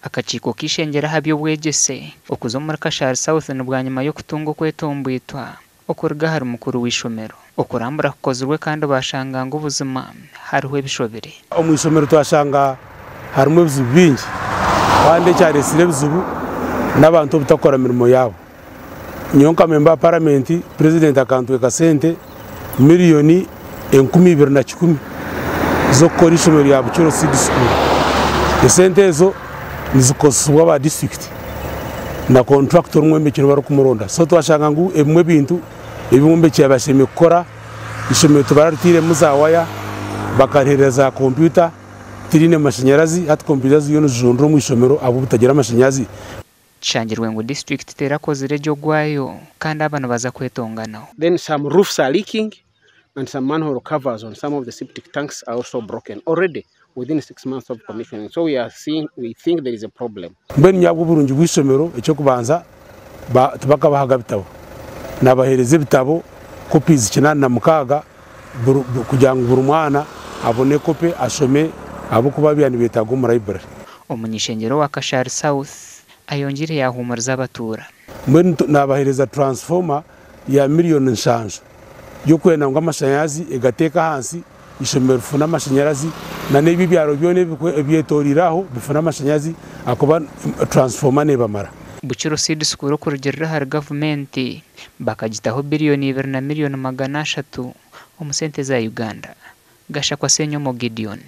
Akaciko kishengera habyo bwegese okuzo muri Kashari South n'ubwa nyuma yo kutunga kwetombwitwa okurga hari mukuru w'ishomero okurambura kukozwe kandi bashanganga ubuzima hariho ebishobere omwishomero twashanga harimo ebizibu byingi kandi cyaresire ebizibu n'abantu butakora mirimo yabo nyonka memba parliament president akantwe kasente miliyoni 2010 zo kora ishomero ya Bukiro Seed School esente ezo nizikoswa ba district na contractor mwembe kino baro kumuronda so twashanga ngu ebimwe bintu ebimwe cyabasheme gukora ishomero tubaratire muzawaya bakarhereza computer tirine mashanyarazi at computers yo nujundro mu ishomero abo butagira amashanyarazi Changirwe ngo district terakoze rejo gwayo kandi abantu baza kwetonganaho. Then some roofs are leaking and some manhole covers on some of the septic tanks are also broken already within 6 months of commissioning. So we think there is a problem. Mbeni nyabwo burungi bw'ishomero icyo kubanza tubaka bahaga bitabo nabahereze bitabo copies kinana na mukaga kugira ngo buri mwana abone kope ashome abo kuba byani bitago mu library. Umunyishengero wa Kashari South ayongire yahumuriza abatura. Mbeni nabahereza transformer ya miliyoni 5 yo kwena ngo amashanyarazi egateka hansi ishomero funa amashanyarazi na nebi byaro byone byetoriraho bifuna amashanyarazi akoba transformer ne bamara. Bukiro Seed School kurugerera hari gavumenti bakagitaho biliyoni 2 na miliyoni 300 omusente za Uganda. Gasha kwa senyo mo Gideon.